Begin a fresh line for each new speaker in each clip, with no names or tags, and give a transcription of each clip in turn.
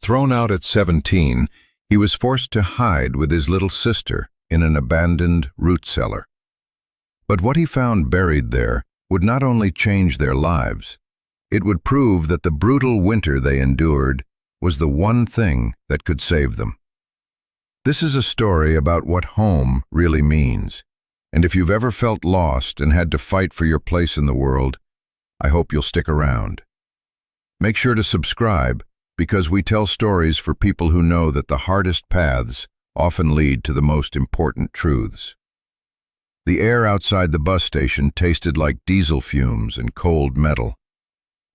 Thrown out at 17, he was forced to hide with his little sister in an abandoned root cellar. But what he found buried there would not only change their lives, it would prove that the brutal winter they endured was the one thing that could save them. This is a story about what home really means, and if you've ever felt lost and had to fight for your place in the world, I hope you'll stick around. Make sure to subscribe, because we tell stories for people who know that the hardest paths often lead to the most important truths. The air outside the bus station tasted like diesel fumes and cold metal.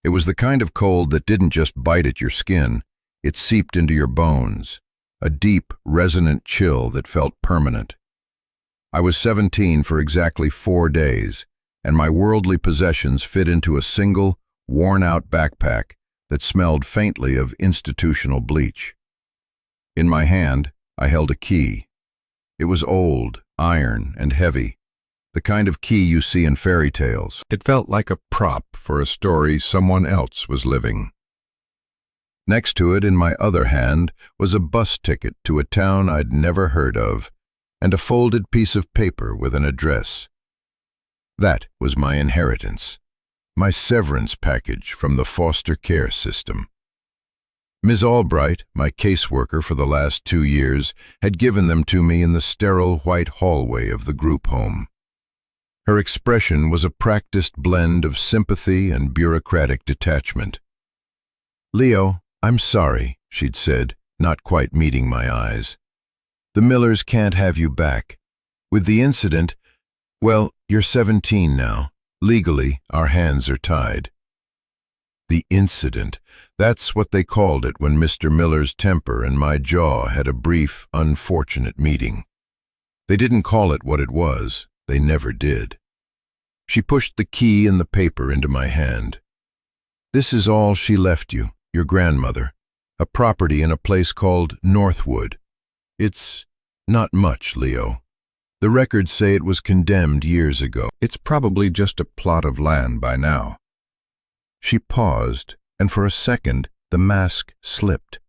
It was the kind of cold that didn't just bite at your skin, it seeped into your bones, a deep, resonant chill that felt permanent. I was 17 for exactly 4 days, and my worldly possessions fit into a single, worn-out backpack that smelled faintly of institutional bleach. In my hand, I held a key. It was old, iron, and heavy, the kind of key you see in fairy tales. It felt like a prop for a story someone else was living. Next to it, in my other hand, was a bus ticket to a town I'd never heard of, and a folded piece of paper with an address. That was my inheritance, my severance package from the foster care system. Ms. Albright, my caseworker for the last 2 years, had given them to me in the sterile white hallway of the group home. Her expression was a practiced blend of sympathy and bureaucratic detachment. "Leo, I'm sorry," she'd said, not quite meeting my eyes. "The Millers can't have you back. With the incident, well, you're 17 now. Legally, our hands are tied." The incident, that's what they called it when Mr. Miller's temper and my jaw had a brief, unfortunate meeting. They didn't call it what it was. They never did. She pushed the key and the paper into my hand. "This is all she left you, your grandmother, a property in a place called Northwood. It's not much, Leo. The records say it was condemned years ago. It's probably just a plot of land by now." She paused, and for a second the mask slipped.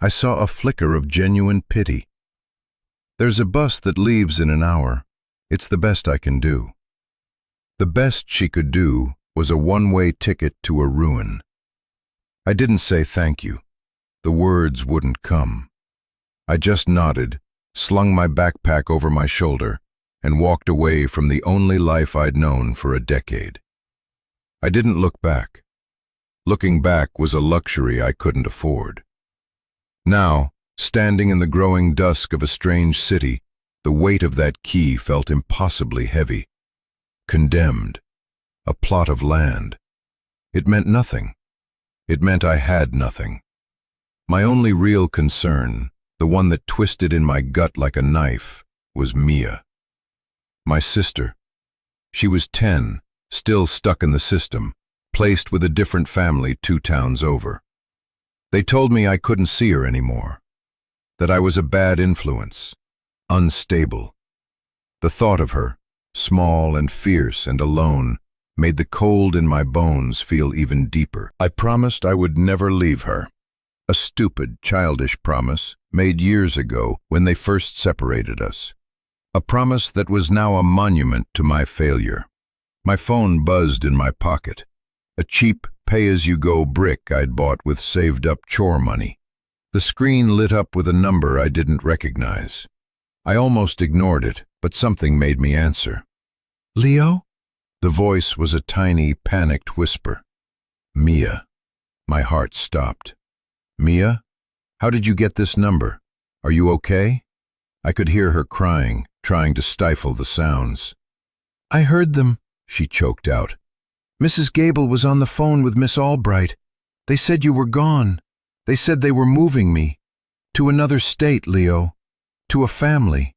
I saw a flicker of genuine pity. "There's a bus that leaves in an hour. It's the best I can do." The best she could do was a one-way ticket to a ruin. I didn't say thank you. The words wouldn't come. I just nodded, slung my backpack over my shoulder, and walked away from the only life I'd known for a decade. I didn't look back. Looking back was a luxury I couldn't afford. Now, standing in the growing dusk of a strange city, the weight of that key felt impossibly heavy. Condemned. A plot of land. It meant nothing. It meant I had nothing. My only real concern, the one that twisted in my gut like a knife, was Mia. My sister. She was 10, still stuck in the system, placed with a different family 2 towns over. They told me I couldn't see her anymore, that I was a bad influence, unstable. The thought of her, small and fierce and alone, made the cold in my bones feel even deeper. I promised I would never leave her. A stupid, childish promise made years ago when they first separated us. A promise that was now a monument to my failure. My phone buzzed in my pocket. A cheap, pay-as-you-go brick I'd bought with saved-up chore money. The screen lit up with a number I didn't recognize. I almost ignored it, but something made me answer. "Leo?" The voice was a tiny, panicked whisper. "Mia." My heart stopped. "Mia? How did you get this number? Are you okay?" I could hear her crying, trying to stifle the sounds. "I heard them," she choked out. "Mrs. Gable was on the phone with Miss Albright. They said you were gone. They said they were moving me. To another state, Leo. To a family.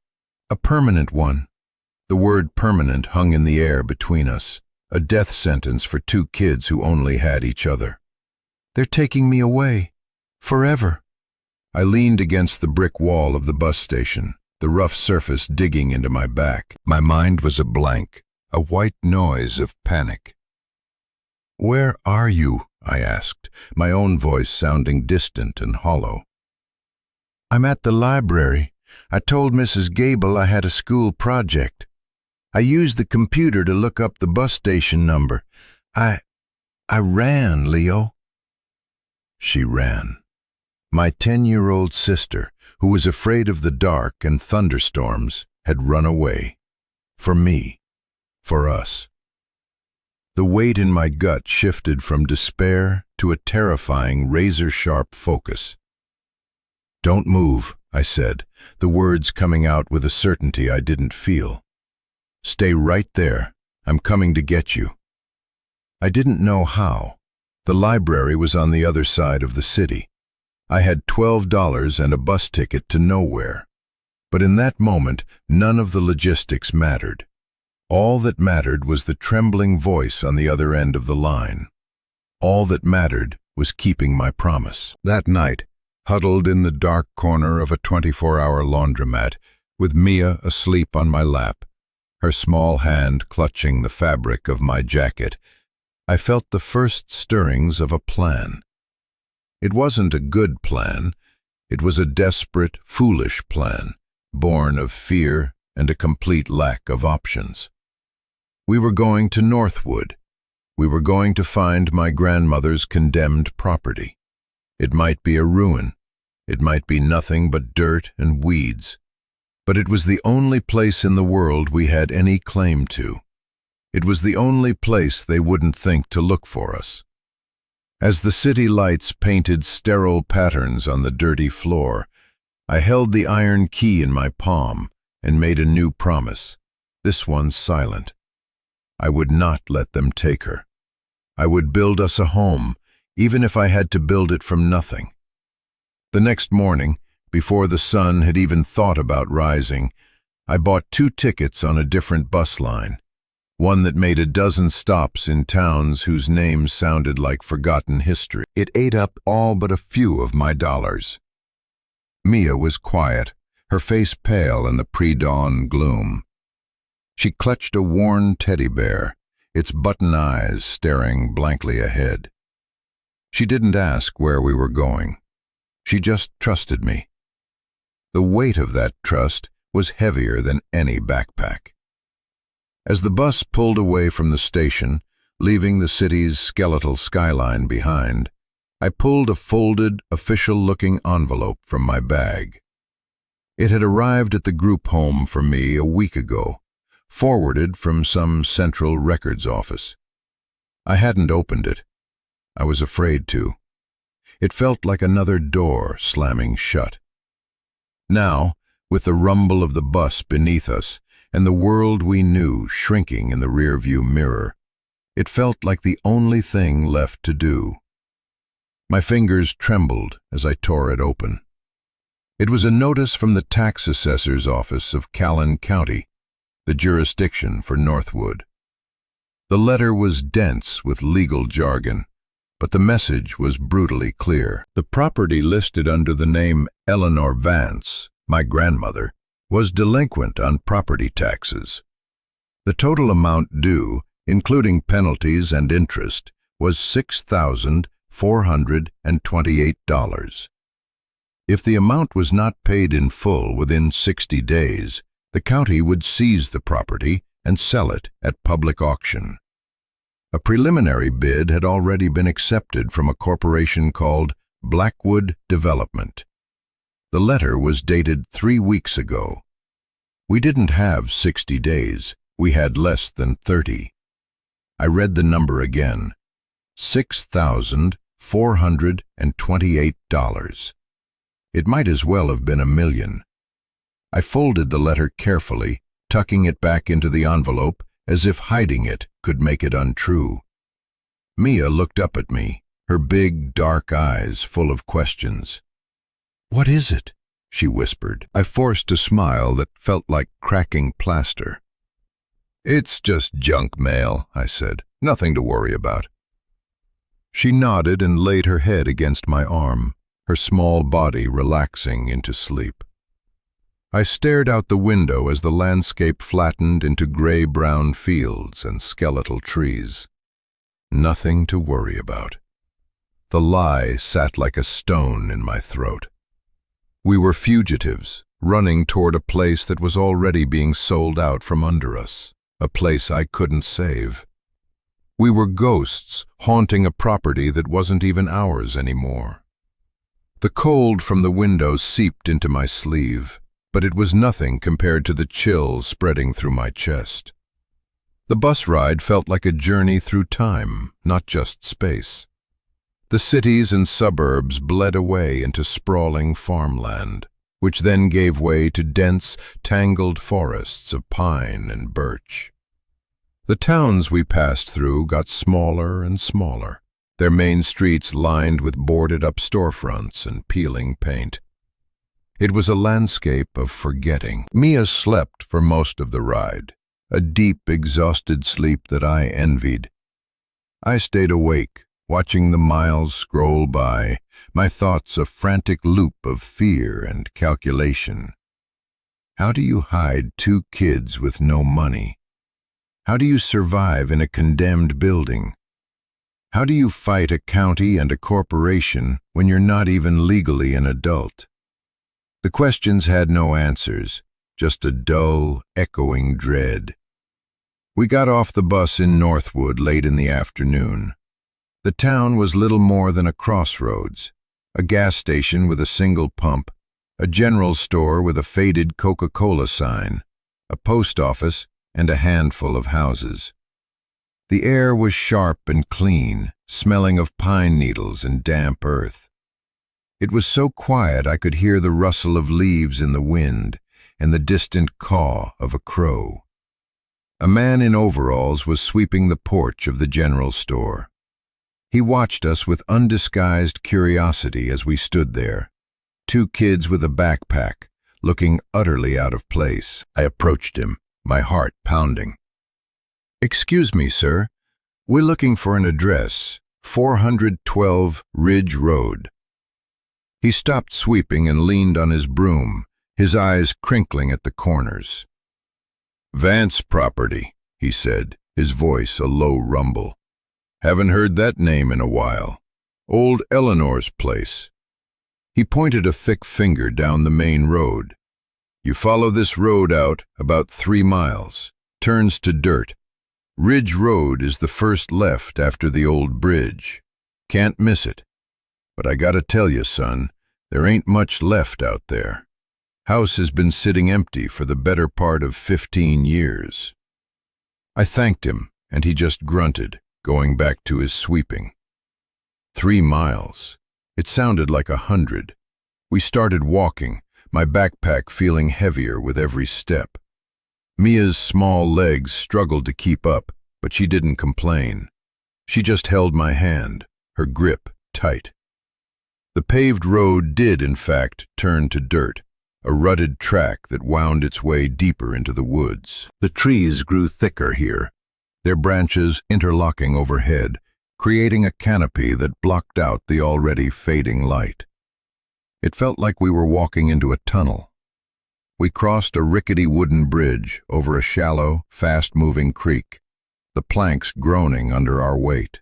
A permanent one." The word permanent hung in the air between us, a death sentence for 2 kids who only had each other. "They're taking me away. Forever." I leaned against the brick wall of the bus station, the rough surface digging into my back. My mind was a blank, a white noise of panic. "Where are you?" I asked, my own voice sounding distant and hollow.
I'm at the library. I told Mrs. Gable I had a school project. I used the computer to look up the bus station number. I ran, Leo.
She ran. My 10-year-old sister, who was afraid of the dark and thunderstorms, had run away. For me. For us. The weight in my gut shifted from despair to a terrifying, razor-sharp focus. "Don't move," I said, the words coming out with a certainty I didn't feel. "Stay right there. I'm coming to get you." I didn't know how. The library was on the other side of the city. I had $12 and a bus ticket to nowhere. But in that moment, none of the logistics mattered. All that mattered was the trembling voice on the other end of the line. All that mattered was keeping my promise. That night, huddled in the dark corner of a 24-hour laundromat, with Mia asleep on my lap, her small hand clutching the fabric of my jacket, I felt the first stirrings of a plan. It wasn't a good plan. It was a desperate, foolish plan, born of fear and a complete lack of options. We were going to Northwood. We were going to find my grandmother's condemned property. It might be a ruin. It might be nothing but dirt and weeds. But it was the only place in the world we had any claim to. It was the only place they wouldn't think to look for us. As the city lights painted sterile patterns on the dirty floor, I held the iron key in my palm and made a new promise, this one silent. I would not let them take her. I would build us a home, even if I had to build it from nothing. The next morning, before the sun had even thought about rising, I bought 2 tickets on a different bus line, one that made a dozen stops in towns whose names sounded like forgotten history. It ate up all but a few of my dollars. Mia was quiet, her face pale in the pre-dawn gloom. She clutched a worn teddy bear, its button eyes staring blankly ahead. She didn't ask where we were going. She just trusted me. The weight of that trust was heavier than any backpack. As the bus pulled away from the station, leaving the city's skeletal skyline behind, I pulled a folded, official-looking envelope from my bag. It had arrived at the group home for me a week ago, forwarded from some central records office. I hadn't opened it. I was afraid to. It felt like another door slamming shut. Now, with the rumble of the bus beneath us, and the world we knew shrinking in the rearview mirror, it felt like the only thing left to do. My fingers trembled as I tore it open. It was a notice from the tax assessor's office of Callan County, the jurisdiction for Northwood. The letter was dense with legal jargon, but the message was brutally clear. The property listed under the name Eleanor Vance, my grandmother, was delinquent on property taxes. The total amount due, including penalties and interest, was $6,428. If the amount was not paid in full within 60 days, the county would seize the property and sell it at public auction. A preliminary bid had already been accepted from a corporation called Blackwood Development. The letter was dated 3 weeks ago. We didn't have 60 days. We had less than 30. I read the number again. $6,428. It might as well have been $1 million. I folded the letter carefully, tucking it back into the envelope as if hiding it could make it untrue. Mia looked up at me, her big, dark eyes full of questions. "What is it?" she whispered. I forced a smile that felt like cracking plaster. "It's just junk mail," I said. "Nothing to worry about." She nodded and laid her head against my arm, her small body relaxing into sleep. I stared out the window as the landscape flattened into gray-brown fields and skeletal trees. Nothing to worry about. The lie sat like a stone in my throat. We were fugitives, running toward a place that was already being sold out from under us, a place I couldn't save. We were ghosts haunting a property that wasn't even ours anymore. The cold from the window seeped into my sleeve, but it was nothing compared to the chill spreading through my chest. The bus ride felt like a journey through time, not just space. The cities and suburbs bled away into sprawling farmland, which then gave way to dense, tangled forests of pine and birch. The towns we passed through got smaller and smaller, their main streets lined with boarded-up storefronts and peeling paint. It was a landscape of forgetting. Mia slept for most of the ride, a deep, exhausted sleep that I envied. I stayed awake, watching the miles scroll by, my thoughts a frantic loop of fear and calculation. How do you hide 2 kids with no money? How do you survive in a condemned building? How do you fight a county and a corporation when you're not even legally an adult? The questions had no answers, just a dull, echoing dread. We got off the bus in Northwood late in the afternoon. The town was little more than a crossroads, a gas station with a single pump, a general store with a faded Coca-Cola sign, a post office, and a handful of houses. The air was sharp and clean, smelling of pine needles and damp earth. It was so quiet I could hear the rustle of leaves in the wind and the distant caw of a crow. A man in overalls was sweeping the porch of the general store. He watched us with undisguised curiosity as we stood there, 2 kids with a backpack, looking utterly out of place. I approached him, my heart pounding. "Excuse me, sir. We're looking for an address, 412 Ridge Road." He stopped sweeping and leaned on his broom, his eyes crinkling at the corners. "Vance property," he said, his voice a low rumble. "Haven't heard that name in a while. Old Eleanor's place." He pointed a thick finger down the main road. "You follow this road out about 3 miles, turns to dirt. Ridge Road is the first left after the old bridge. Can't miss it. But I gotta tell you, son, there ain't much left out there. House has been sitting empty for the better part of 15 years. I thanked him, and he just grunted, going back to his sweeping. 3 miles. It sounded like 100. We started walking, my backpack feeling heavier with every step. Mia's small legs struggled to keep up, but she didn't complain. She just held my hand, her grip tight. The paved road did, in fact, turn to dirt, a rutted track that wound its way deeper into the woods. The trees grew thicker here, their branches interlocking overhead, creating a canopy that blocked out the already fading light. It felt like we were walking into a tunnel. We crossed a rickety wooden bridge over a shallow, fast-moving creek, the planks groaning under our weight.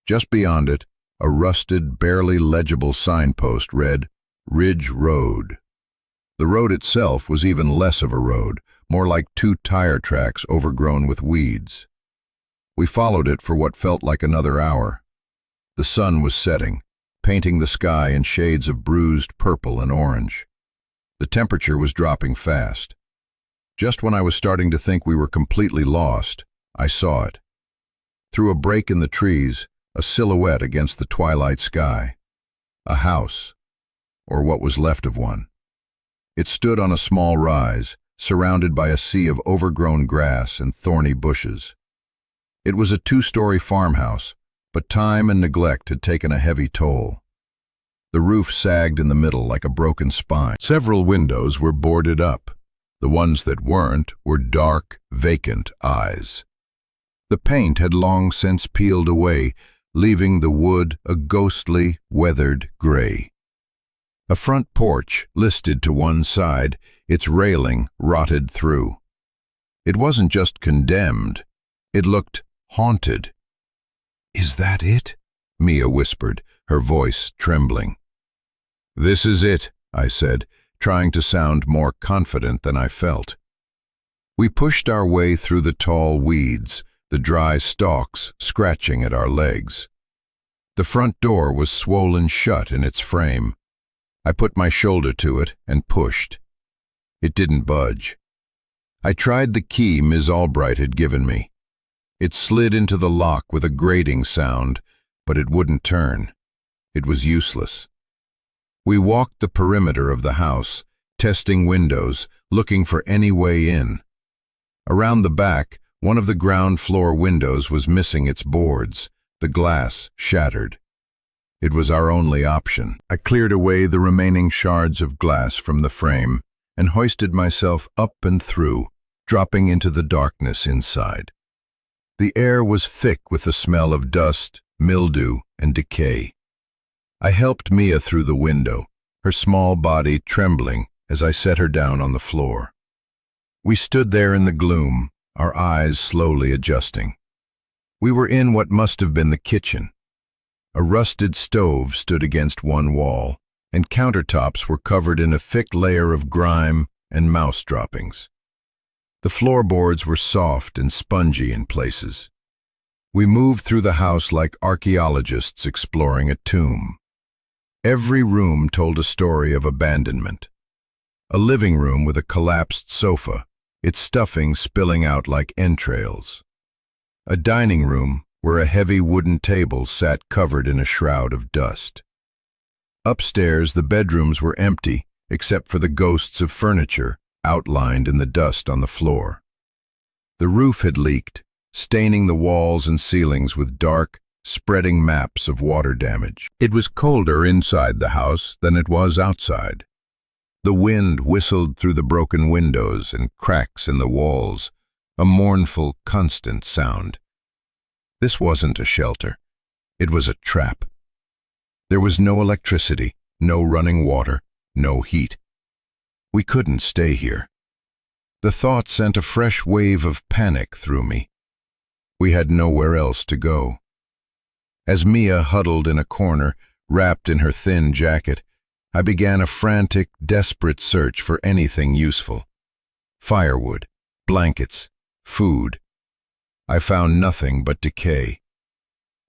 Just beyond it, a rusted, barely legible signpost read, "Ridge Road." The road itself was even less of a road, more like 2 tire tracks overgrown with weeds. We followed it for what felt like another hour. The sun was setting, painting the sky in shades of bruised purple and orange. The temperature was dropping fast. Just when I was starting to think we were completely lost, I saw it. Through a break in the trees, a silhouette against the twilight sky. A house, or what was left of one. It stood on a small rise, surrounded by a sea of overgrown grass and thorny bushes. It was a 2-story farmhouse, but time and neglect had taken a heavy toll. The roof sagged in the middle like a broken spine. Several windows were boarded up. The ones that weren't were dark, vacant eyes. The paint had long since peeled away, leaving the wood a ghostly, weathered gray. A front porch listed to one side, its railing rotted through. It wasn't just condemned, it looked haunted. "Is that it?" Mia whispered, her voice trembling. "This is it," I said, trying to sound more confident than I felt. We pushed our way through the tall weeds, the dry stalks scratching at our legs. The front door was swollen shut in its frame. I put my shoulder to it and pushed. It didn't budge. I tried the key Ms. Albright had given me. It slid into the lock with a grating sound, but it wouldn't turn. It was useless. We walked the perimeter of the house, testing windows, looking for any way in. Around the back, one of the ground floor windows was missing its boards, the glass shattered. It was our only option. I cleared away the remaining shards of glass from the frame and hoisted myself up and through, dropping into the darkness inside. The air was thick with the smell of dust, mildew, and decay. I helped Mia through the window, her small body trembling as I set her down on the floor. We stood there in the gloom, our eyes slowly adjusting. We were in what must have been the kitchen. A rusted stove stood against one wall, and countertops were covered in a thick layer of grime and mouse droppings. The floorboards were soft and spongy in places. We moved through the house like archaeologists exploring a tomb. Every room told a story of abandonment. A living room with a collapsed sofa, its stuffing spilling out like entrails. A dining room where a heavy wooden table sat covered in a shroud of dust. Upstairs, the bedrooms were empty, except for the ghosts of furniture outlined in the dust on the floor. The roof had leaked, staining the walls and ceilings with dark, spreading maps of water damage. It was colder inside the house than it was outside. The wind whistled through the broken windows and cracks in the walls, a mournful, constant sound. This wasn't a shelter. It was a trap. There was no electricity, no running water, no heat. We couldn't stay here. The thought sent a fresh wave of panic through me. We had nowhere else to go. As Mia huddled in a corner, wrapped in her thin jacket, I began a frantic, desperate search for anything useful. Firewood, blankets, food. I found nothing but decay.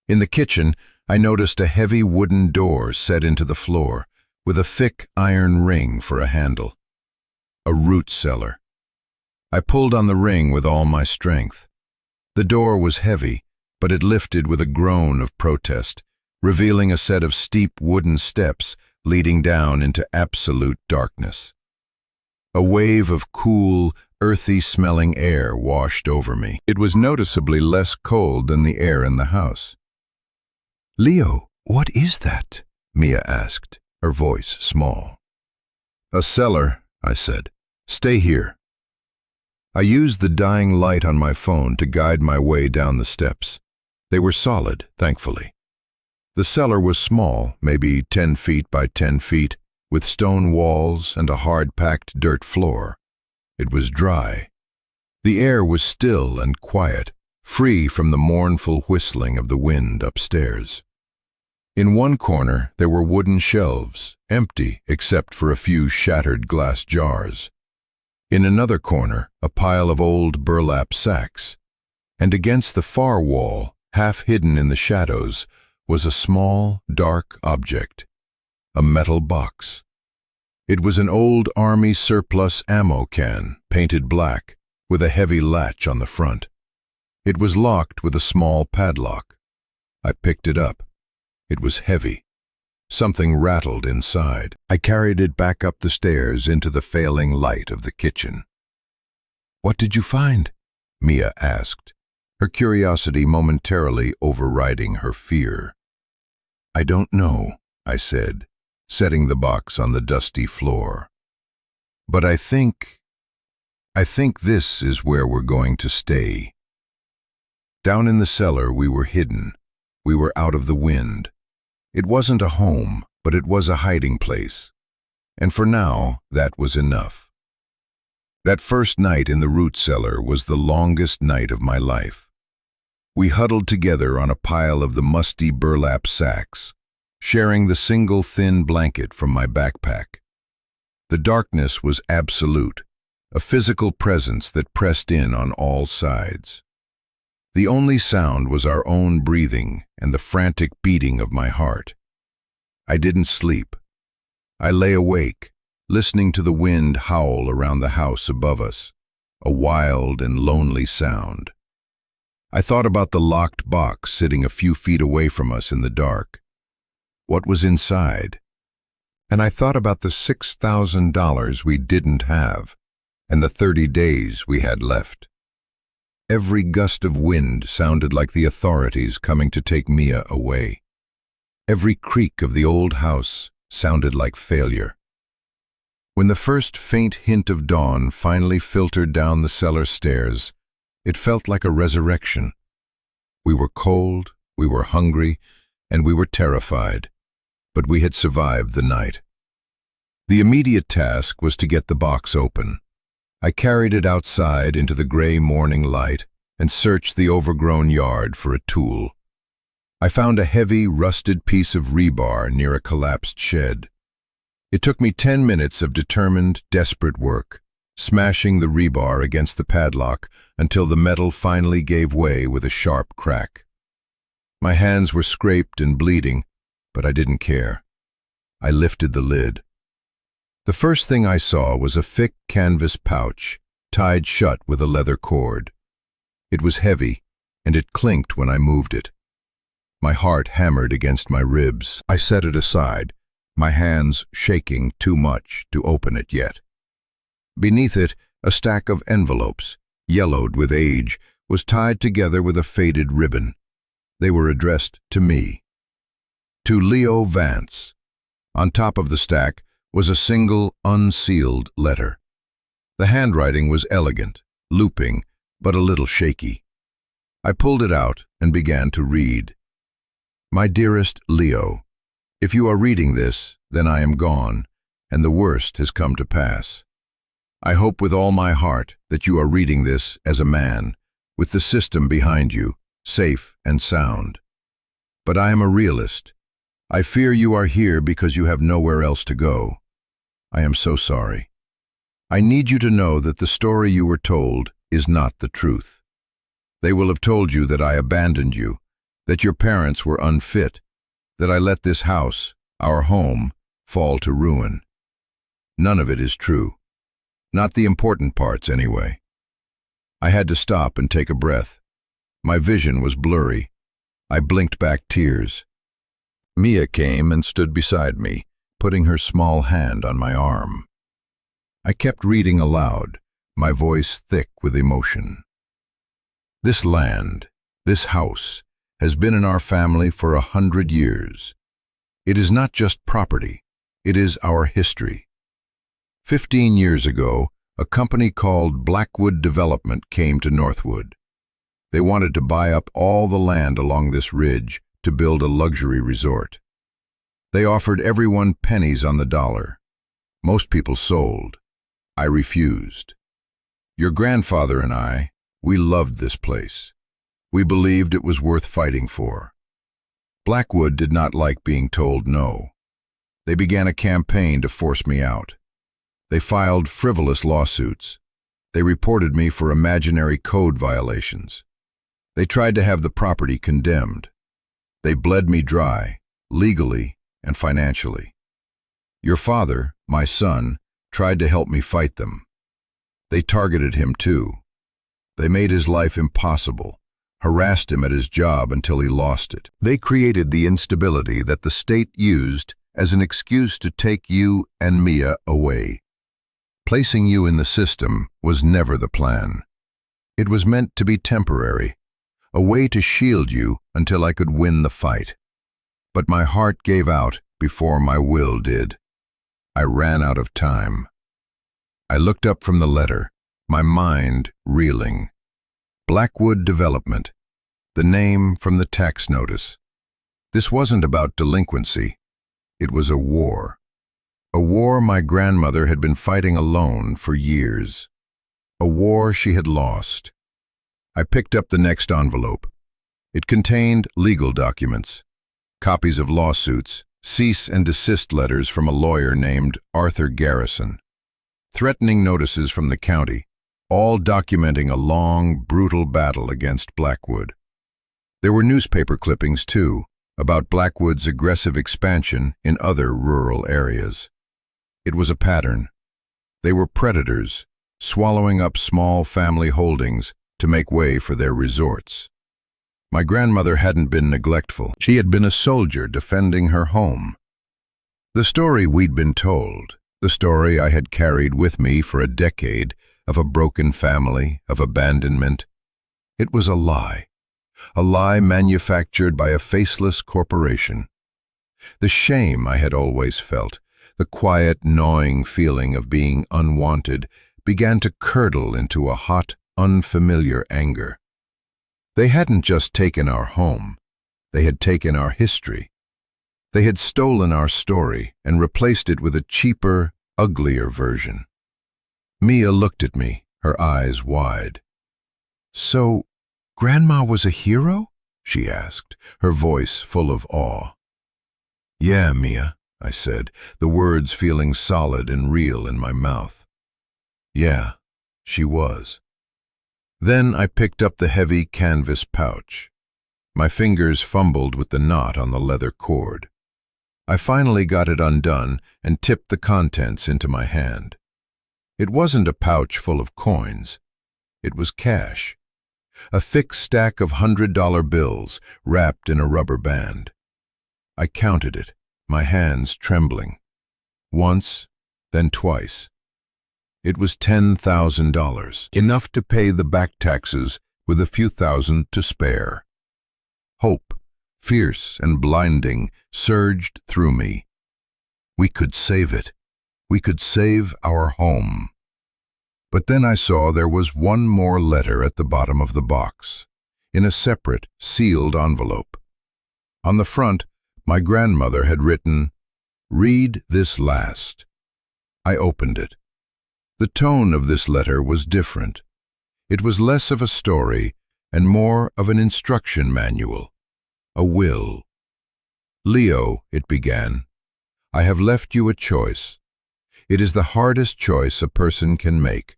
In the kitchen, I noticed a heavy wooden door set into the floor, with a thick iron ring for a handle. A root cellar. I pulled on the ring with all my strength. The door was heavy, but it lifted with a groan of protest, revealing a set of steep wooden steps leading down into absolute darkness. A wave of cool, earthy-smelling air washed over me. It was noticeably less cold than the air in the house. "Leo, what is that?" Mia asked, her voice small. "A cellar," I said. "Stay here." I used the dying light on my phone to guide my way down the steps. They were solid, thankfully. The cellar was small, maybe 10 feet by 10 feet, with stone walls and a hard-packed dirt floor. It was dry. The air was still and quiet, free from the mournful whistling of the wind upstairs. In one corner there were wooden shelves, empty except for a few shattered glass jars. In another corner, a pile of old burlap sacks. And against the far wall, half hidden in the shadows, was a small, dark object, a metal box. It was an old Army surplus ammo can, painted black, with a heavy latch on the front. It was locked with a small padlock. I picked it up. It was heavy. Something rattled inside. I carried it back up the stairs into the failing light of the kitchen. "What did you find?" Mia asked, her curiosity momentarily overriding her fear. "I don't know," I said, setting the box on the dusty floor. "But I think this is where we're going to stay." Down in the cellar we were hidden. We were out of the wind. It wasn't a home, but it was a hiding place. And for now, that was enough. That first night in the root cellar was the longest night of my life. We huddled together on a pile of the musty burlap sacks, sharing the single thin blanket from my backpack. The darkness was absolute, a physical presence that pressed in on all sides. The only sound was our own breathing and the frantic beating of my heart. I didn't sleep. I lay awake, listening to the wind howl around the house above us, a wild and lonely sound. I thought about the locked box sitting a few feet away from us in the dark. What was inside? And I thought about the $6,000 we didn't have, and the 30 days we had left. Every gust of wind sounded like the authorities coming to take Mia away. Every creak of the old house sounded like failure. When the first faint hint of dawn finally filtered down the cellar stairs, it felt like a resurrection. We were cold, we were hungry, and we were terrified, but we had survived the night. The immediate task was to get the box open. I carried it outside into the gray morning light and searched the overgrown yard for a tool. I found a heavy, rusted piece of rebar near a collapsed shed. It took me 10 minutes of determined, desperate work, smashing the rebar against the padlock until the metal finally gave way with a sharp crack. My hands were scraped and bleeding, but I didn't care. I lifted the lid. The first thing I saw was a thick canvas pouch, tied shut with a leather cord. It was heavy, and it clinked when I moved it. My heart hammered against my ribs. I set it aside, my hands shaking too much to open it yet. Beneath it, a stack of envelopes, yellowed with age, was tied together with a faded ribbon. They were addressed to me. To Leo Vance. On top of the stack was a single, unsealed letter. The handwriting was elegant, looping, but a little shaky. I pulled it out and began to read. My dearest Leo, if you are reading this, then I am gone, and the worst has come to pass. I hope with all my heart that you are reading this as a man, with the system behind you, safe and sound. But I am a realist. I fear you are here because you have nowhere else to go. I am so sorry. I need you to know that the story you were told is not the truth. They will have told you that I abandoned you, that your parents were unfit, that I let this house, our home, fall to ruin. None of it is true. Not the important parts, anyway. I had to stop and take a breath. My vision was blurry. I blinked back tears. Mia came and stood beside me, putting her small hand on my arm. I kept reading aloud, my voice thick with emotion. This land, this house, has been in our family for 100 years. It is not just property, it is our history. 15 years ago, a company called Blackwood Development came to Northwood. They wanted to buy up all the land along this ridge to build a luxury resort. They offered everyone pennies on the dollar. Most people sold. I refused. Your grandfather and I, we loved this place. We believed it was worth fighting for. Blackwood did not like being told no. They began a campaign to force me out. They filed frivolous lawsuits. They reported me for imaginary code violations. They tried to have the property condemned. They bled me dry, legally and financially. Your father, my son, tried to help me fight them. They targeted him too. They made his life impossible, harassed him at his job until he lost it. They created the instability that the state used as an excuse to take you and Mia away. Placing you in the system was never the plan. It was meant to be temporary, a way to shield you until I could win the fight. But my heart gave out before my will did. I ran out of time. I looked up from the letter, my mind reeling. Blackwood Development, the name from the tax notice. This wasn't about delinquency. It was a war. A war my grandmother had been fighting alone for years. A war she had lost. I picked up the next envelope. It contained legal documents, copies of lawsuits, cease and desist letters from a lawyer named Arthur Garrison, threatening notices from the county, all documenting a long, brutal battle against Blackwood. There were newspaper clippings, too, about Blackwood's aggressive expansion in other rural areas. It was a pattern. They were predators, swallowing up small family holdings to make way for their resorts. My grandmother hadn't been neglectful. She had been a soldier defending her home. The story we'd been told, the story I had carried with me for a decade, of a broken family, of abandonment, it was a lie manufactured by a faceless corporation. The shame I had always felt, the quiet, gnawing feeling of being unwanted, began to curdle into a hot, unfamiliar anger. They hadn't just taken our home, they had taken our history. They had stolen our story and replaced it with a cheaper, uglier version. Mia looked at me, her eyes wide. "So, Grandma was a hero?" she asked, her voice full of awe. "Yeah, Mia," I said, the words feeling solid and real in my mouth. "Yeah, she was." Then I picked up the heavy canvas pouch. My fingers fumbled with the knot on the leather cord. I finally got it undone and tipped the contents into my hand. It wasn't a pouch full of coins. It was cash. A thick stack of $100 bills wrapped in a rubber band. I counted it, my hands trembling. Once, then twice. It was $10,000, enough to pay the back taxes with a few thousand to spare. Hope, fierce and blinding, surged through me. We could save it. We could save our home. But then I saw there was one more letter at the bottom of the box, in a separate, sealed envelope. On the front, my grandmother had written, "Read this last." I opened it. The tone of this letter was different. It was less of a story and more of an instruction manual, a will. "Leo," it began, "I have left you a choice. It is the hardest choice a person can make.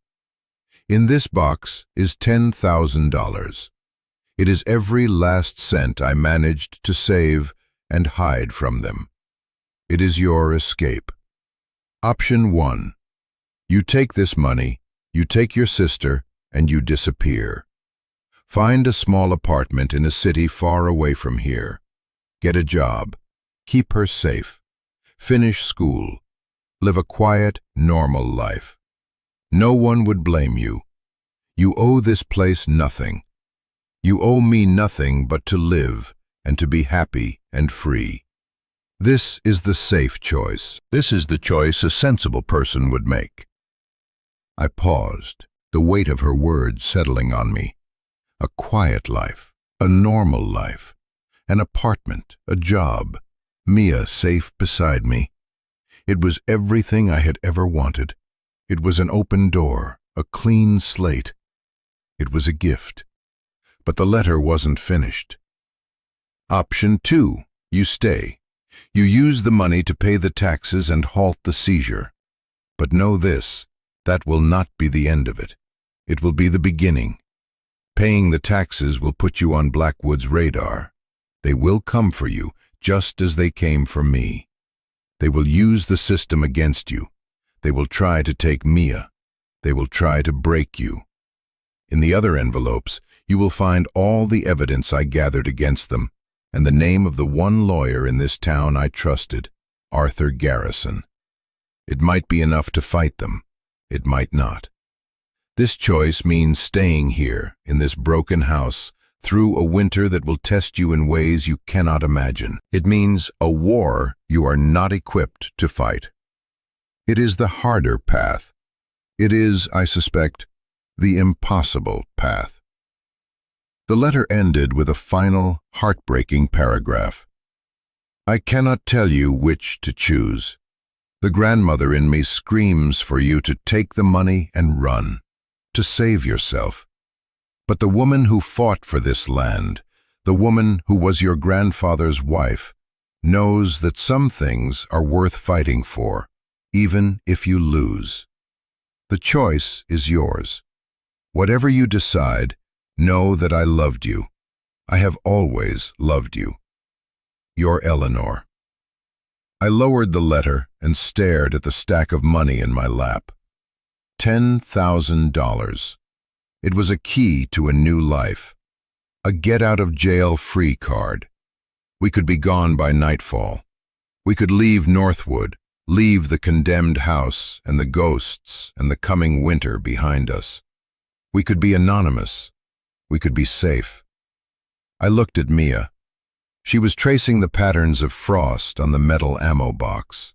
In this box is $10,000. It is every last cent I managed to save and hide from them. It is your escape. Option 1. You take this money, you take your sister, and you disappear. Find a small apartment in a city far away from here. Get a job. Keep her safe. Finish school. Live a quiet, normal life. No one would blame you. You owe this place nothing. You owe me nothing but to live and to be happy and free. This is the safe choice. This is the choice a sensible person would make." I paused, the weight of her words settling on me. A quiet life, a normal life, an apartment, a job, Mia safe beside me. It was everything I had ever wanted. It was an open door, a clean slate. It was a gift. But the letter wasn't finished. Option 2. You stay. You use the money to pay the taxes and halt the seizure. But know this, that will not be the end of it. It will be the beginning. Paying the taxes will put you on Blackwood's radar. They will come for you, just as they came for me. They will use the system against you. They will try to take Mia. They will try to break you. In the other envelopes, you will find all the evidence I gathered against them, and the name of the one lawyer in this town I trusted, Arthur Garrison. It might be enough to fight them. It might not. This choice means staying here, in this broken house, through a winter that will test you in ways you cannot imagine. It means a war you are not equipped to fight. It is the harder path. It is, I suspect, the impossible path. The letter ended with a final, heartbreaking paragraph. I cannot tell you which to choose. The grandmother in me screams for you to take the money and run, to save yourself. But the woman who fought for this land, the woman who was your grandfather's wife, knows that some things are worth fighting for, even if you lose. The choice is yours. Whatever you decide, know that I loved you. I have always loved you. Your Eleanor. I lowered the letter and stared at the stack of money in my lap. $10,000. It was a key to a new life. A get-out-of-jail-free card. We could be gone by nightfall. We could leave Northwood, leave the condemned house and the ghosts and the coming winter behind us. We could be anonymous. We could be safe. I looked at Mia. She was tracing the patterns of frost on the metal ammo box.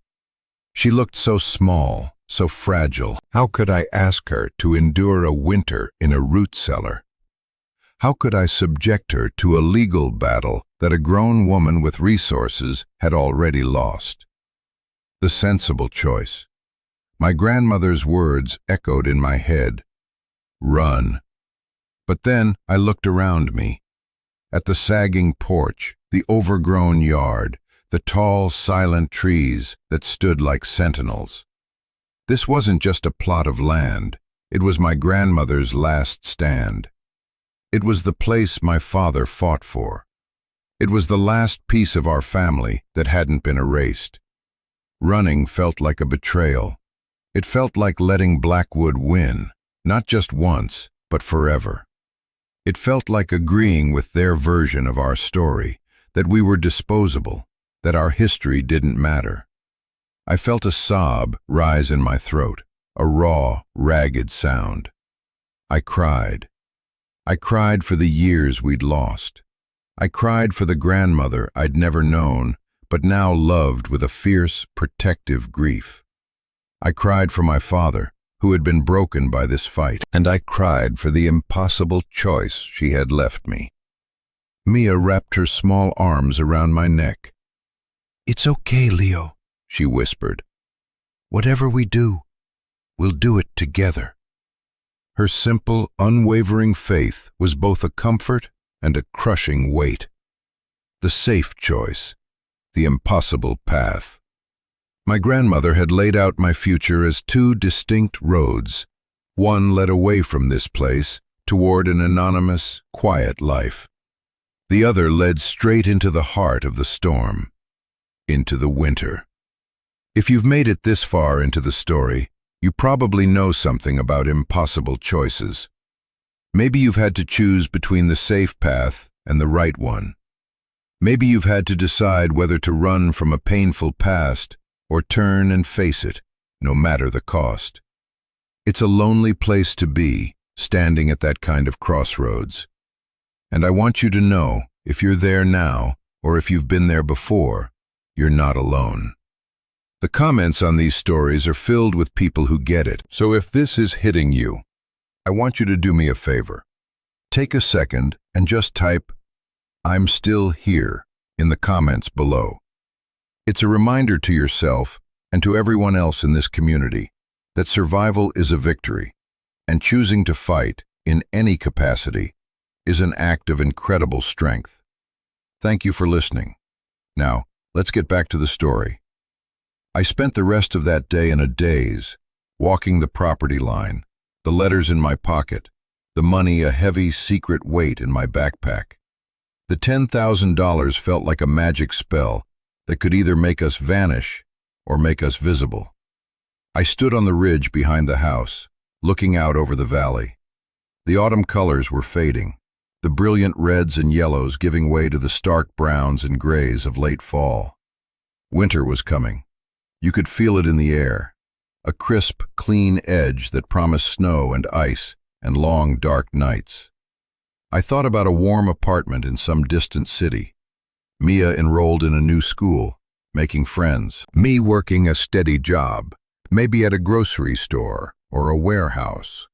She looked so small, so fragile. How could I ask her to endure a winter in a root cellar? How could I subject her to a legal battle that a grown woman with resources had already lost? The sensible choice. My grandmother's words echoed in my head. Run. But then I looked around me. At the sagging porch, the overgrown yard, the tall, silent trees that stood like sentinels. This wasn't just a plot of land. It was my grandmother's last stand. It was the place my father fought for. It was the last piece of our family that hadn't been erased. Running felt like a betrayal. It felt like letting Blackwood win, not just once, but forever. It felt like agreeing with their version of our story, that we were disposable, that our history didn't matter. I felt a sob rise in my throat, a raw, ragged sound. I cried. I cried for the years we'd lost. I cried for the grandmother I'd never known, but now loved with a fierce, protective grief. I cried for my father, who had been broken by this fight, and I cried for the impossible choice she had left me. Mia wrapped her small arms around my neck. "It's okay, Leo," she whispered. "Whatever we do, we'll do it together." Her simple, unwavering faith was both a comfort and a crushing weight. The safe choice, the impossible path. My grandmother had laid out my future as two distinct roads. One led away from this place, toward an anonymous, quiet life. The other led straight into the heart of the storm, into the winter. If you've made it this far into the story, you probably know something about impossible choices. Maybe you've had to choose between the safe path and the right one. Maybe you've had to decide whether to run from a painful past or turn and face it, no matter the cost. It's a lonely place to be, standing at that kind of crossroads. And I want you to know, if you're there now, or if you've been there before, you're not alone. The comments on these stories are filled with people who get it. So if this is hitting you, I want you to do me a favor. Take a second and just type, "I'm still here," in the comments below. It's a reminder to yourself and to everyone else in this community that survival is a victory, and choosing to fight, in any capacity, is an act of incredible strength. Thank you for listening. Now, let's get back to the story. I spent the rest of that day in a daze, walking the property line, the letters in my pocket, the money a heavy, secret weight in my backpack. The $10,000 felt like a magic spell that could either make us vanish or make us visible. I stood on the ridge behind the house, looking out over the valley. The autumn colors were fading, the brilliant reds and yellows giving way to the stark browns and grays of late fall. Winter was coming. You could feel it in the air, a crisp, clean edge that promised snow and ice and long, dark nights. I thought about a warm apartment in some distant city, Mia enrolled in a new school, making friends, me working a steady job, maybe at a grocery store or a warehouse,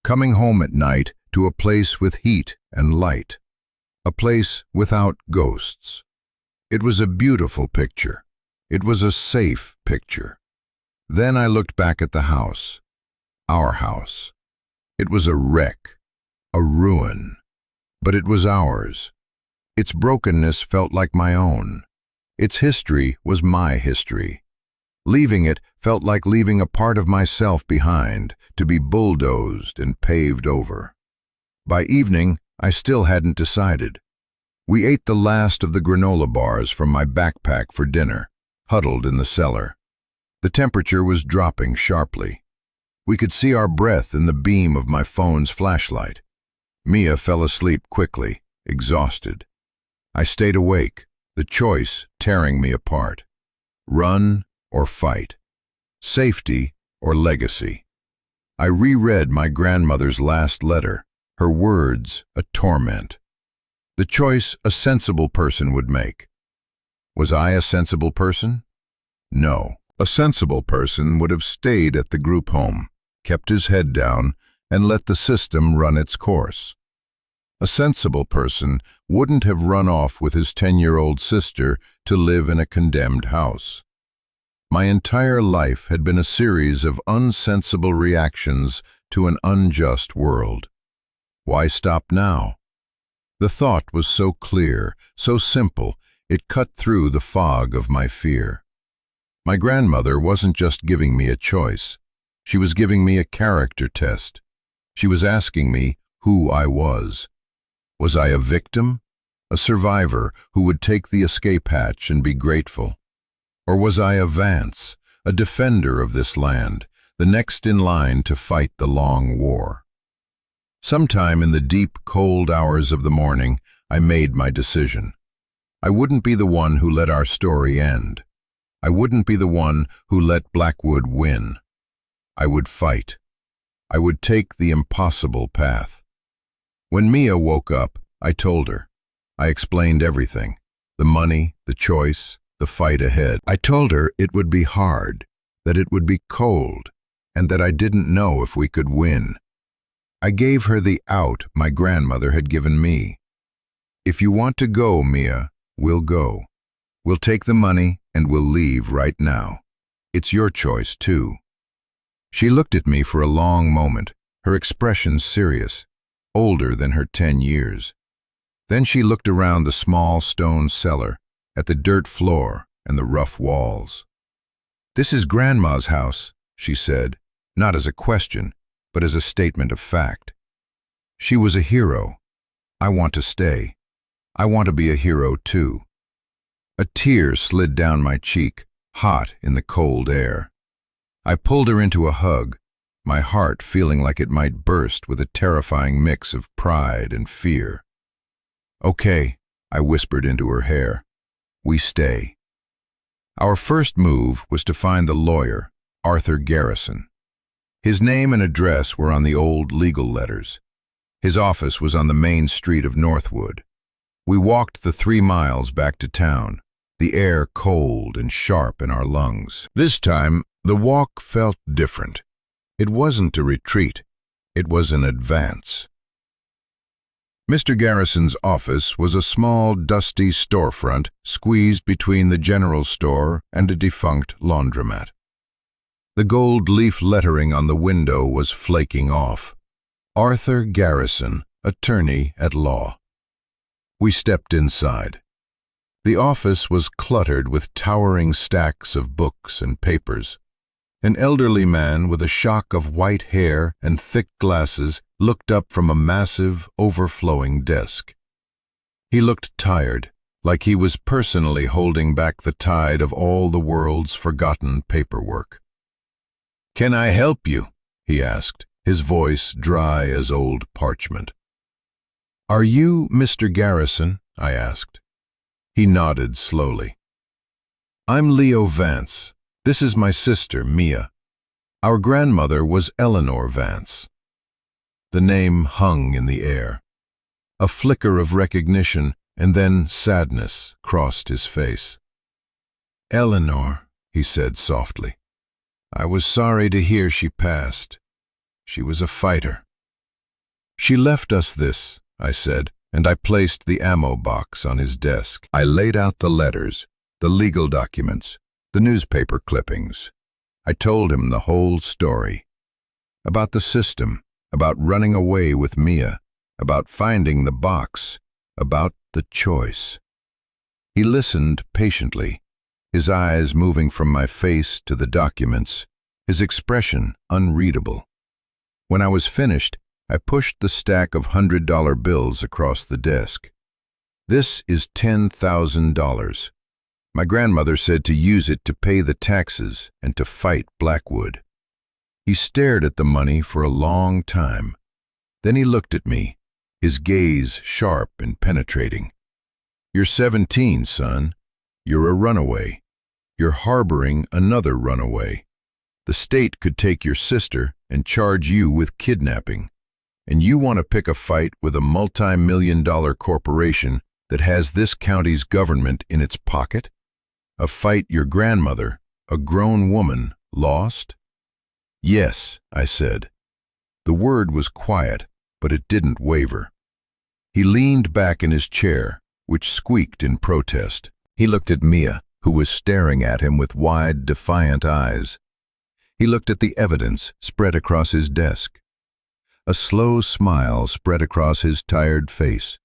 coming home at night to a place with heat and light, a place without ghosts. It was a beautiful picture. It was a safe picture. Then I looked back at the house, our house. It was a wreck, a ruin, but it was ours. Its brokenness felt like my own. Its history was my history. Leaving it felt like leaving a part of myself behind, to be bulldozed and paved over. By evening, I still hadn't decided. We ate the last of the granola bars from my backpack for dinner, huddled in the cellar. The temperature was dropping sharply. We could see our breath in the beam of my phone's flashlight. Mia fell asleep quickly, exhausted. I stayed awake, the choice tearing me apart. Run or fight. Safety or legacy. I reread my grandmother's last letter, her words a torment. The choice a sensible person would make. Was I a sensible person? No. A sensible person would have stayed at the group home, kept his head down, and let the system run its course. A sensible person wouldn't have run off with his 10-year-old sister to live in a condemned house. My entire life had been a series of unsensible reactions to an unjust world. Why stop now? The thought was so clear, so simple, it cut through the fog of my fear. My grandmother wasn't just giving me a choice. She was giving me a character test. She was asking me who I was. Was I a victim? A survivor who would take the escape hatch and be grateful? Or was I a Vance, a defender of this land, the next in line to fight the long war? Sometime in the deep, cold hours of the morning, I made my decision. I wouldn't be the one who let our story end. I wouldn't be the one who let Blackwood win. I would fight. I would take the impossible path. When Mia woke up, I told her. I explained everything. The money, the choice, the fight ahead. I told her it would be hard, that it would be cold, and that I didn't know if we could win. I gave her the out my grandmother had given me. If you want to go, Mia, we'll go. We'll take the money and we'll leave right now. It's your choice, too. She looked at me for a long moment, her expression serious, older than her 10 years. Then she looked around the small stone cellar, at the dirt floor and the rough walls. This is Grandma's house, she said, not as a question, but as a statement of fact. She was a hero. I want to stay. I want to be a hero, too. A tear slid down my cheek, hot in the cold air. I pulled her into a hug, my heart feeling like it might burst with a terrifying mix of pride and fear. Okay, I whispered into her hair. We stay. Our first move was to find the lawyer, Arthur Garrison. His name and address were on the old legal letters. His office was on the main street of Northwood. We walked the 3 miles back to town, the air cold and sharp in our lungs. This time, the walk felt different. It wasn't a retreat. It was an advance. Mr. Garrison's office was a small, dusty storefront squeezed between the general store and a defunct laundromat. The gold leaf lettering on the window was flaking off. Arthur Garrison, attorney at law. We stepped inside. The office was cluttered with towering stacks of books and papers. An elderly man with a shock of white hair and thick glasses looked up from a massive, overflowing desk. He looked tired, like he was personally holding back the tide of all the world's forgotten paperwork. "Can I help you?" he asked, his voice dry as old parchment. "Are you Mr. Garrison?" I asked. He nodded slowly. "I'm Leo Vance. This is my sister, Mia. Our grandmother was Eleanor Vance." The name hung in the air. A flicker of recognition and then sadness crossed his face. "Eleanor," he said softly. "I was sorry to hear she passed. She was a fighter." "She left us this," I said, and I placed the ammo box on his desk. I laid out the letters, the legal documents, the newspaper clippings. I told him the whole story. About the system, about running away with Mia, about finding the box, about the choice. He listened patiently, his eyes moving from my face to the documents, his expression unreadable. When I was finished, I pushed the stack of $100 bills across the desk. "This is $10,000. My grandmother said to use it to pay the taxes and to fight Blackwood." He stared at the money for a long time. Then he looked at me, his gaze sharp and penetrating. "You're 17, son. You're a runaway. You're harboring another runaway. The state could take your sister and charge you with kidnapping. And you want to pick a fight with a multi-million-dollar corporation that has this county's government in its pocket? A fight your grandmother, a grown woman, lost?" "Yes," I said. The word was quiet, but it didn't waver. He leaned back in his chair, which squeaked in protest. He looked at Mia, who was staring at him with wide, defiant eyes. He looked at the evidence spread across his desk. A slow smile spread across his tired face.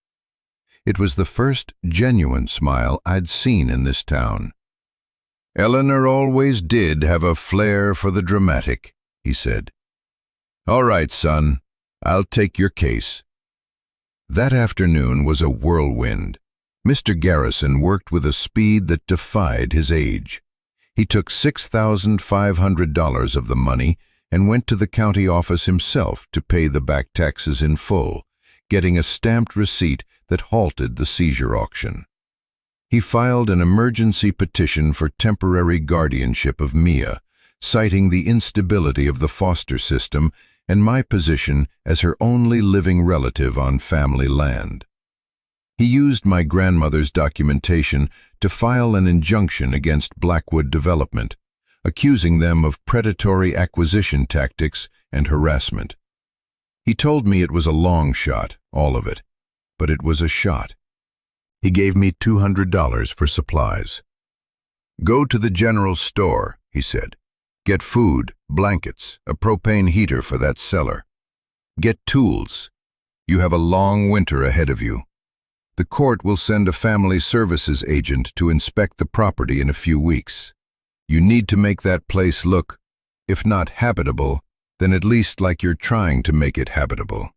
It was the first genuine smile I'd seen in this town. "Eleanor always did have a flair for the dramatic," he said. "All right, son, I'll take your case." That afternoon was a whirlwind. Mr. Garrison worked with a speed that defied his age. He took $6,500 of the money and went to the county office himself to pay the back taxes in full, getting a stamped receipt that halted the seizure auction. He filed an emergency petition for temporary guardianship of Mia, citing the instability of the foster system and my position as her only living relative on family land. He used my grandmother's documentation to file an injunction against Blackwood Development, accusing them of predatory acquisition tactics and harassment. He told me it was a long shot, all of it, but it was a shot. He gave me $200 for supplies. "Go to the general store," he said. "Get food, blankets, a propane heater for that cellar. Get tools. You have a long winter ahead of you. The court will send a family services agent to inspect the property in a few weeks. You need to make that place look, if not habitable, then at least like you're trying to make it habitable."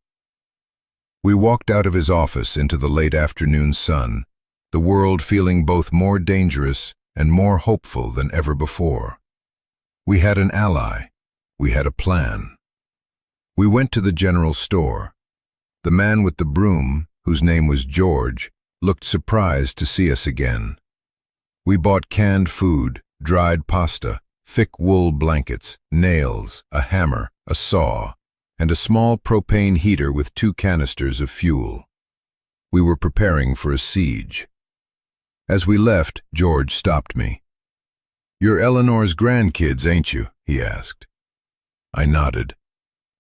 We walked out of his office into the late afternoon sun, the world feeling both more dangerous and more hopeful than ever before. We had an ally. We had a plan. We went to the general store. The man with the broom, whose name was George, looked surprised to see us again. We bought canned food, dried pasta, thick wool blankets, nails, a hammer, a saw, and a small propane heater with 2 canisters of fuel. We were preparing for a siege. As we left, George stopped me. "You're Eleanor's grandkids, ain't you?" he asked. I nodded.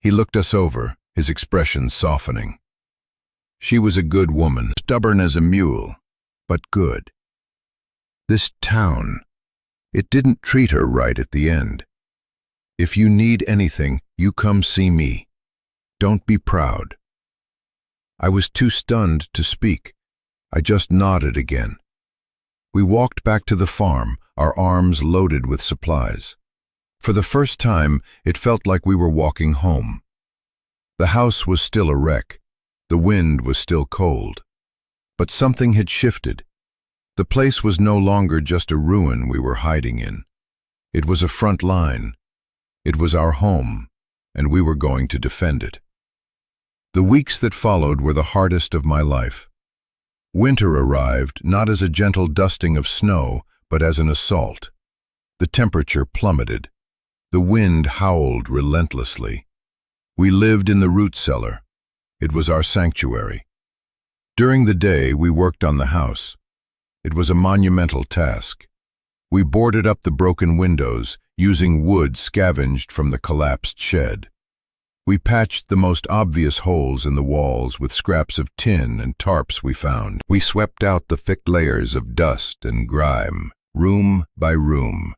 He looked us over, his expression softening. She was a good woman, stubborn as a mule, but good. This town, it didn't treat her right at the end. "If you need anything, you come see me. Don't be proud." I was too stunned to speak. I just nodded again. We walked back to the farm, our arms loaded with supplies. For the first time, it felt like we were walking home. The house was still a wreck. The wind was still cold. But something had shifted. The place was no longer just a ruin we were hiding in. It was a front line. It was our home, and we were going to defend it. The weeks that followed were the hardest of my life. Winter arrived not as a gentle dusting of snow, but as an assault. The temperature plummeted. The wind howled relentlessly. We lived in the root cellar. It was our sanctuary. During the day, we worked on the house. It was a monumental task. We boarded up the broken windows, using wood scavenged from the collapsed shed. We patched the most obvious holes in the walls with scraps of tin and tarps we found. We swept out the thick layers of dust and grime, room by room.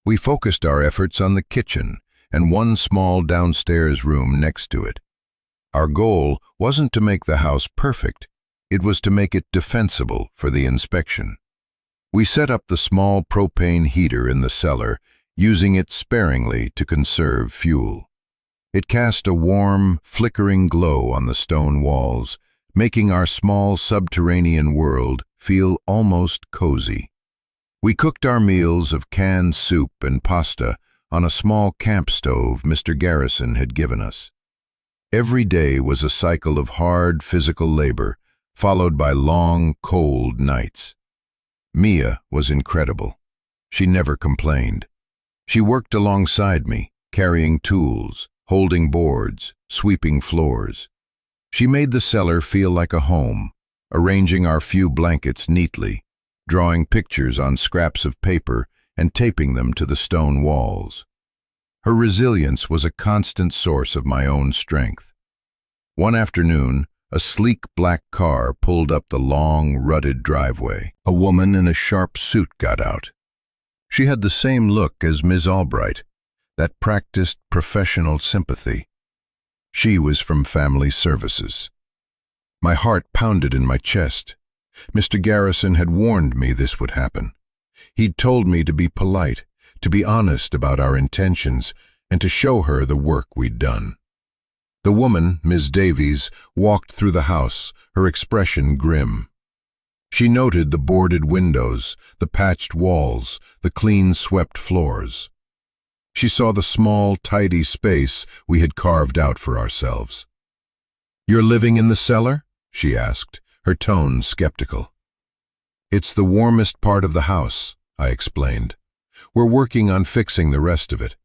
We focused our efforts on the kitchen and one small downstairs room next to it. Our goal wasn't to make the house perfect. it was to make it defensible for the inspection. We set up the small propane heater in the cellar, using it sparingly to conserve fuel. It cast a warm, flickering glow on the stone walls, making our small subterranean world feel almost cozy. We cooked our meals of canned soup and pasta on a small camp stove Mr. Garrison had given us. Every day was a cycle of hard physical labor, followed by long, cold nights. Mia was incredible. She never complained. She worked alongside me, carrying tools, holding boards, sweeping floors. She made the cellar feel like a home, arranging our few blankets neatly, drawing pictures on scraps of paper and taping them to the stone walls. Her resilience was a constant source of my own strength. One afternoon, a sleek black car pulled up the long, rutted driveway. A woman in a sharp suit got out. She had the same look as Ms. Albright, that practiced professional sympathy. She was from Family Services. My heart pounded in my chest. Mr. Garrison had warned me this would happen. He'd told me to be polite, to be honest about our intentions, and to show her the work we'd done. The woman, Ms. Davies, walked through the house, her expression grim. She noted the boarded windows, the patched walls, the clean-swept floors. She saw the small, tidy space we had carved out for ourselves. "You're living in the cellar?" she asked, her tone skeptical. "It's the warmest part of the house," I explained. "We're working on fixing the rest of it.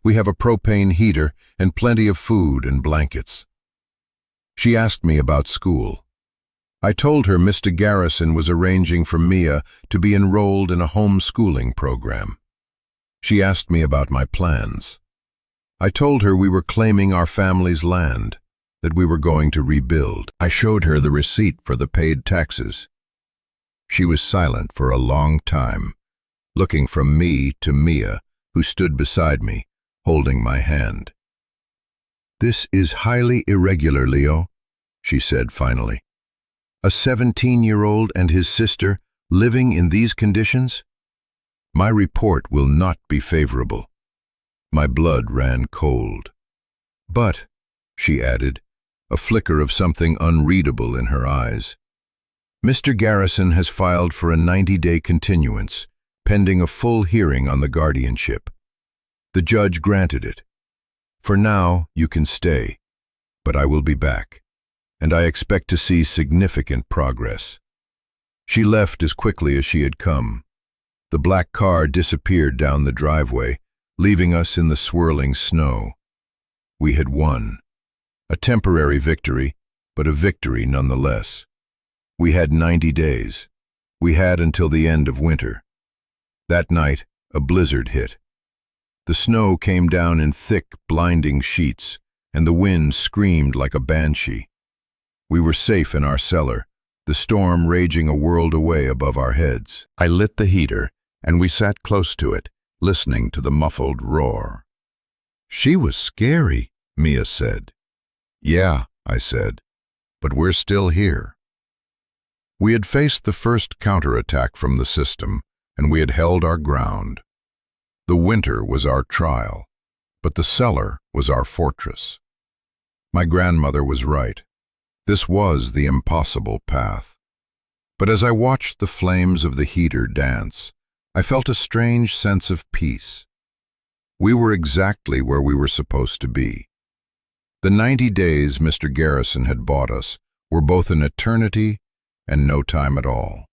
We have a propane heater and plenty of food and blankets." She asked me about school. I told her Mr. Garrison was arranging for Mia to be enrolled in a homeschooling program. She asked me about my plans. I told her we were claiming our family's land, that we were going to rebuild. I showed her the receipt for the paid taxes. She was silent for a long time, looking from me to Mia, who stood beside me, holding my hand. "This is highly irregular, Leo," she said finally. "A 17-year-old and his sister living in these conditions? My report will not be favorable." My blood ran cold. "But," she added, a flicker of something unreadable in her eyes, "Mr. Garrison has filed for a 90-day continuance, pending a full hearing on the guardianship. The judge granted it. For now, you can stay, but I will be back, and I expect to see significant progress." She left as quickly as she had come. The black car disappeared down the driveway, leaving us in the swirling snow. We had won. A temporary victory, but a victory nonetheless. We had 90 days. We had until the end of winter. That night, a blizzard hit. The snow came down in thick, blinding sheets, and the wind screamed like a banshee. We were safe in our cellar, the storm raging a world away above our heads. I lit the heater, and we sat close to it, listening to the muffled roar. "She was scary," Mia said. "Yeah," I said, "but we're still here." We had faced the first counterattack from the system, and we had held our ground. The winter was our trial, but the cellar was our fortress. My grandmother was right. This was the impossible path. But as I watched the flames of the heater dance, I felt a strange sense of peace. We were exactly where we were supposed to be. The 90 days Mr. Garrison had bought us were both an eternity and no time at all.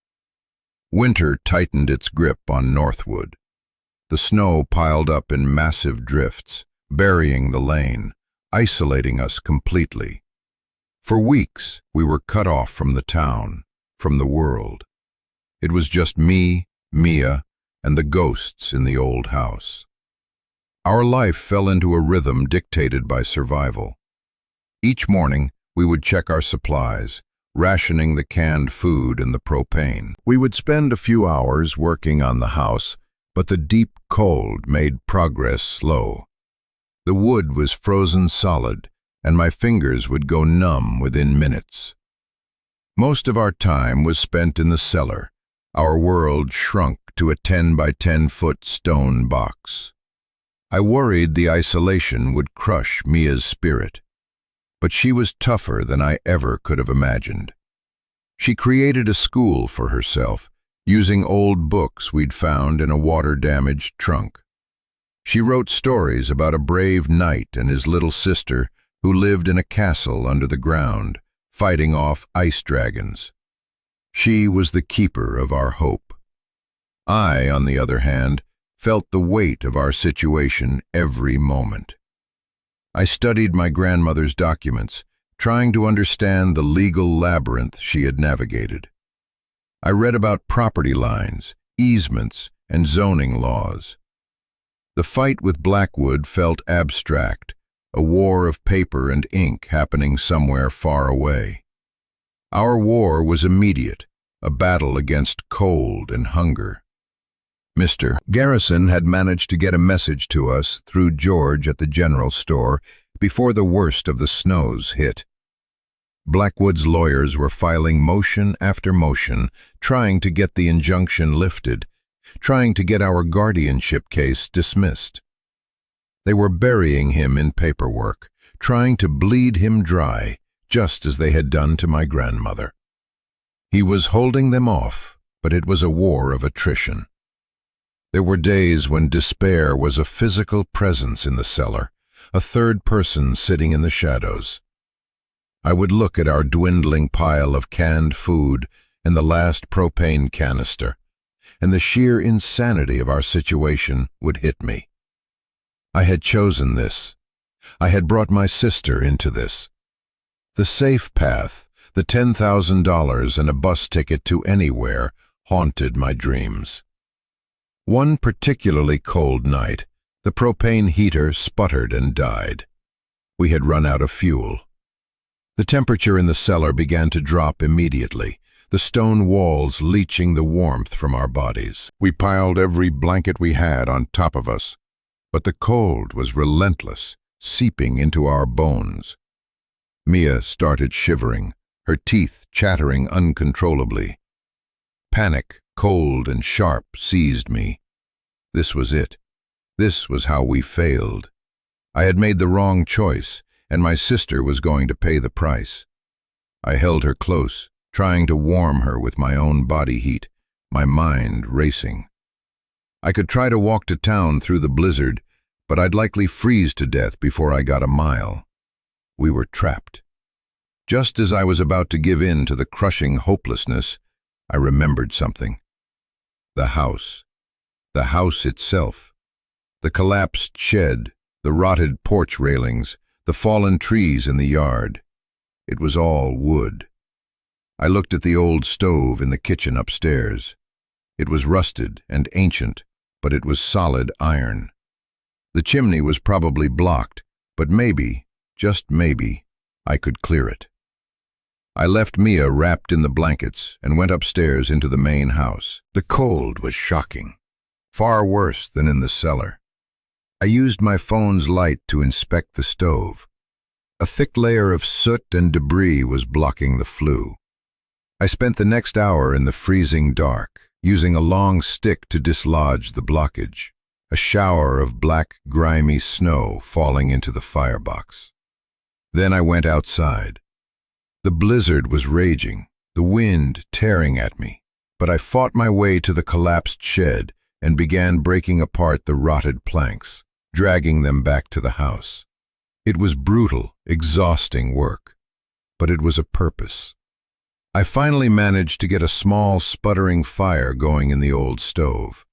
Winter tightened its grip on Northwood. The snow piled up in massive drifts, burying the lane, isolating us completely. For weeks, we were cut off from the town, from the world. It was just me, Mia, and the ghosts in the old house. Our life fell into a rhythm dictated by survival. Each morning, we would check our supplies, rationing the canned food and the propane. We would spend a few hours working on the house, but the deep cold made progress slow. The wood was frozen solid, and my fingers would go numb within minutes. Most of our time was spent in the cellar. Our world shrunk to a 10 by 10-foot stone box. I worried the isolation would crush Mia's spirit, but she was tougher than I ever could have imagined. She created a school for herself, using old books we'd found in a water-damaged trunk. She wrote stories about a brave knight and his little sister who lived in a castle under the ground, fighting off ice dragons. She was the keeper of our hope. I, on the other hand, felt the weight of our situation every moment. I studied my grandmother's documents, trying to understand the legal labyrinth she had navigated. I read about property lines, easements, and zoning laws. The fight with Blackwood felt abstract, a war of paper and ink happening somewhere far away. Our war was immediate, a battle against cold and hunger. Mr. Garrison had managed to get a message to us through George at the general store before the worst of the snows hit. Blackwood's lawyers were filing motion after motion, trying to get the injunction lifted, trying to get our guardianship case dismissed. They were burying him in paperwork, trying to bleed him dry, just as they had done to my grandmother. He was holding them off, but it was a war of attrition. There were days when despair was a physical presence in the cellar, a third person sitting in the shadows. I would look at our dwindling pile of canned food and the last propane canister, and the sheer insanity of our situation would hit me. I had chosen this. I had brought my sister into this. The safe path, the $10,000 and a bus ticket to anywhere, haunted my dreams. One particularly cold night, the propane heater sputtered and died. We had run out of fuel. The temperature in the cellar began to drop immediately, the stone walls leaching the warmth from our bodies. We piled every blanket we had on top of us, but the cold was relentless, seeping into our bones. Mia started shivering, her teeth chattering uncontrollably. Panic, cold and sharp, seized me. This was it. This was how we failed. I had made the wrong choice, and my sister was going to pay the price. I held her close, trying to warm her with my own body heat, my mind racing. I could try to walk to town through the blizzard, but I'd likely freeze to death before I got a mile. We were trapped. Just as I was about to give in to the crushing hopelessness, I remembered something. The house. The house itself. The collapsed shed, the rotted porch railings, the fallen trees in the yard. It was all wood. I looked at the old stove in the kitchen upstairs. It was rusted and ancient, but it was solid iron. The chimney was probably blocked, but maybe, just maybe, I could clear it. I left Mia wrapped in the blankets and went upstairs into the main house. The cold was shocking, far worse than in the cellar. I used my phone's light to inspect the stove. A thick layer of soot and debris was blocking the flue. I spent the next hour in the freezing dark, using a long stick to dislodge the blockage, a shower of black, grimy snow falling into the firebox. Then I went outside. The blizzard was raging, the wind tearing at me, but I fought my way to the collapsed shed and began breaking apart the rotted planks, dragging them back to the house. It was brutal, exhausting work, but it was a purpose. I finally managed to get a small, sputtering fire going in the old stove.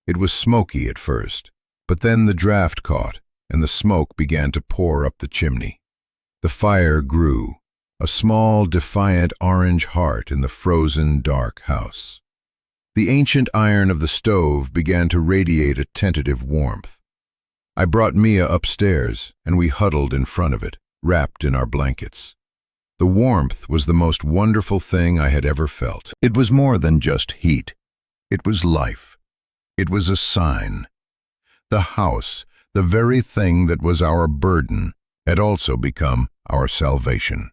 It was smoky at first, but then the draft caught, and the smoke began to pour up the chimney. The fire grew, a small, defiant orange heart in the frozen, dark house. The ancient iron of the stove began to radiate a tentative warmth. I brought Mia upstairs, and we huddled in front of it, wrapped in our blankets. The warmth was the most wonderful thing I had ever felt. It was more than just heat. It was life. It was a sign. The house, the very thing that was our burden, had also become our salvation.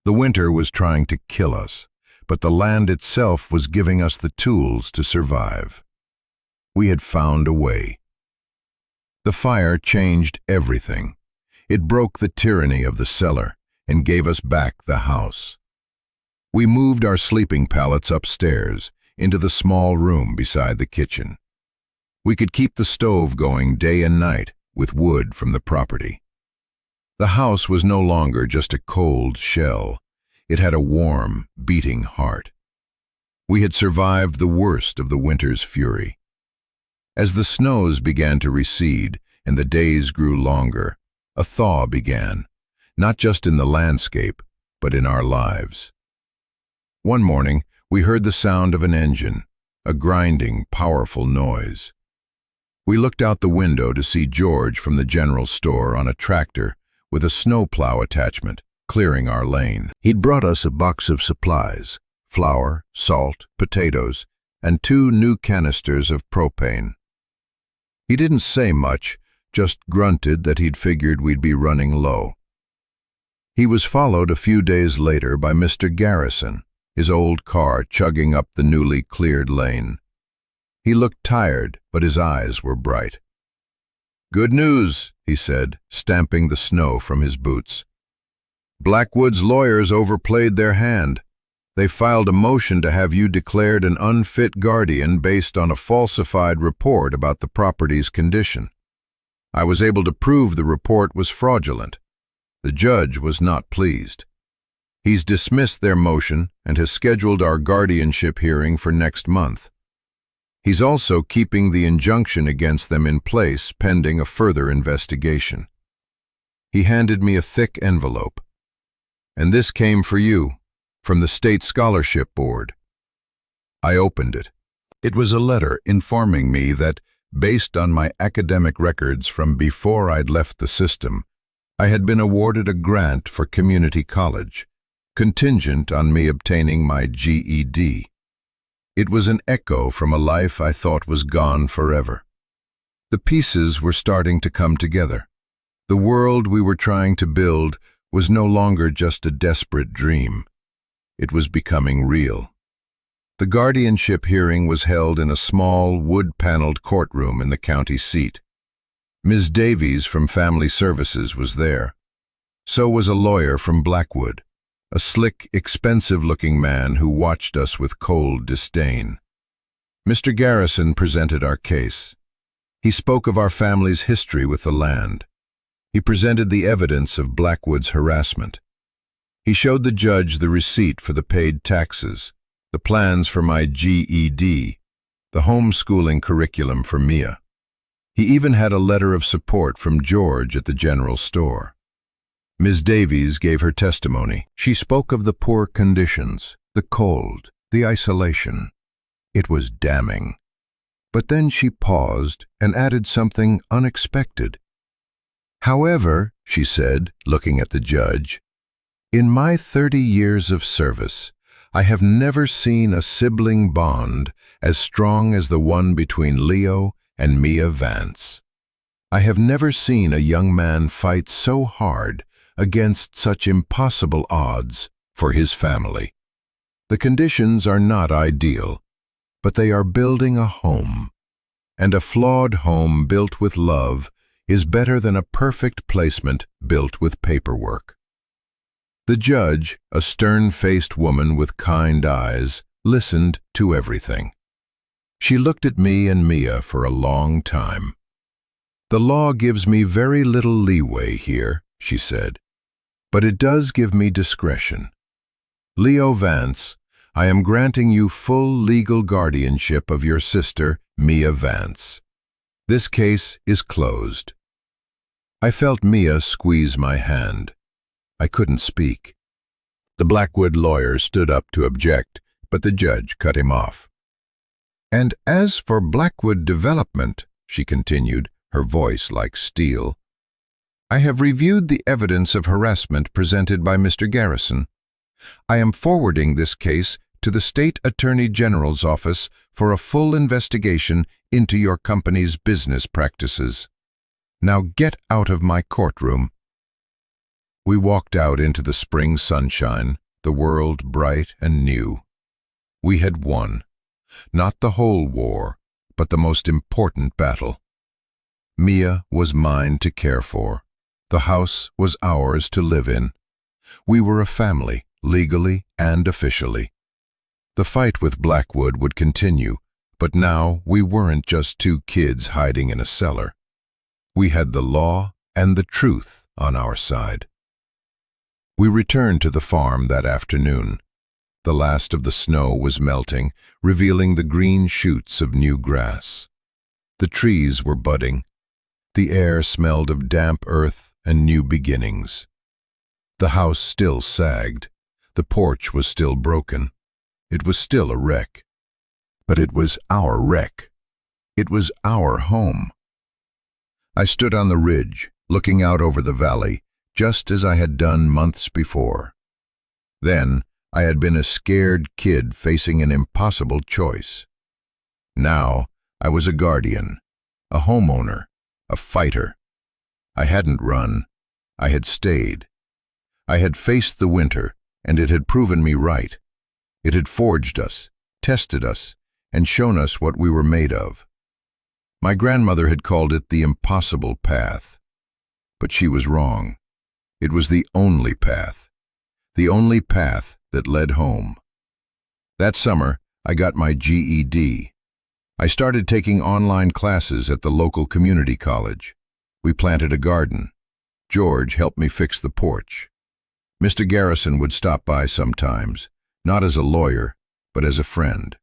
The winter was trying to kill us, but the land itself was giving us the tools to survive. We had found a way. The fire changed everything. It broke the tyranny of the cellar and gave us back the house. We moved our sleeping pallets upstairs into the small room beside the kitchen. We could keep the stove going day and night with wood from the property. The house was no longer just a cold shell. It had a warm, beating heart. We had survived the worst of the winter's fury. As the snows began to recede and the days grew longer, a thaw began, not just in the landscape, but in our lives. One morning, we heard the sound of an engine, a grinding, powerful noise. We looked out the window to see George from the general store on a tractor with a snowplow attachment, clearing our lane. He'd brought us a box of supplies, flour, salt, potatoes, and 2 new canisters of propane. He didn't say much, just grunted that he'd figured we'd be running low. He was followed a few days later by Mr. Garrison, his old car chugging up the newly cleared lane. He looked tired, but his eyes were bright. "Good news," he said, stamping the snow from his boots. "Blackwood's lawyers overplayed their hand. They filed a motion to have you declared an unfit guardian based on a falsified report about the property's condition. I was able to prove the report was fraudulent. The judge was not pleased. He's dismissed their motion and has scheduled our guardianship hearing for next month. He's also keeping the injunction against them in place pending a further investigation." He handed me a thick envelope. "And this came for you, from the State Scholarship Board." I opened it. It was a letter informing me that, based on my academic records from before I'd left the system, I had been awarded a grant for community college, contingent on me obtaining my GED. It was an echo from a life I thought was gone forever. The pieces were starting to come together. The world we were trying to build was no longer just a desperate dream. It was becoming real. The guardianship hearing was held in a small, wood-paneled courtroom in the county seat. Ms. Davies from Family Services was there. So was a lawyer from Blackwood, a slick, expensive-looking man who watched us with cold disdain. Mr. Garrison presented our case. He spoke of our family's history with the land. He presented the evidence of Blackwood's harassment. He showed the judge the receipt for the paid taxes, the plans for my GED, the homeschooling curriculum for Mia. He even had a letter of support from George at the general store. Ms. Davies gave her testimony. She spoke of the poor conditions, the cold, the isolation. It was damning. But then she paused and added something unexpected. "However," she said, looking at the judge, "in my 30 years of service, I have never seen a sibling bond as strong as the one between Leo and Mia Vance. I have never seen a young man fight so hard against such impossible odds for his family. The conditions are not ideal, but they are building a home, and a flawed home built with love is better than a perfect placement built with paperwork." The judge, a stern-faced woman with kind eyes, listened to everything. She looked at me and Mia for a long time. "The law gives me very little leeway here," she said, "but it does give me discretion. Leo Vance, I am granting you full legal guardianship of your sister, Mia Vance. This case is closed." I felt Mia squeeze my hand. I couldn't speak. The Blackwood lawyer stood up to object, but the judge cut him off. "And as for Blackwood Development," she continued, her voice like steel, "I have reviewed the evidence of harassment presented by Mr. Garrison. I am forwarding this case to the State Attorney General's office for a full investigation into your company's business practices. Now get out of my courtroom." We walked out into the spring sunshine, the world bright and new. We had won, not the whole war, but the most important battle. Mia was mine to care for. The house was ours to live in. We were a family, legally and officially. The fight with Blackwood would continue, but now we weren't just two kids hiding in a cellar. We had the law and the truth on our side. We returned to the farm that afternoon. The last of the snow was melting, revealing the green shoots of new grass. The trees were budding. The air smelled of damp earth and new beginnings. The house still sagged. The porch was still broken. It was still a wreck. But it was our wreck. It was our home. I stood on the ridge, looking out over the valley, just as I had done months before. Then, I had been a scared kid facing an impossible choice. Now, I was a guardian, a homeowner, a fighter. I hadn't run. I had stayed. I had faced the winter, and it had proven me right. It had forged us, tested us, and shown us what we were made of. My grandmother had called it the impossible path. But she was wrong. It was the only path that led home. That summer, I got my GED. I started taking online classes at the local community college. We planted a garden. George helped me fix the porch. Mr. Garrison would stop by sometimes, not as a lawyer, but as a friend.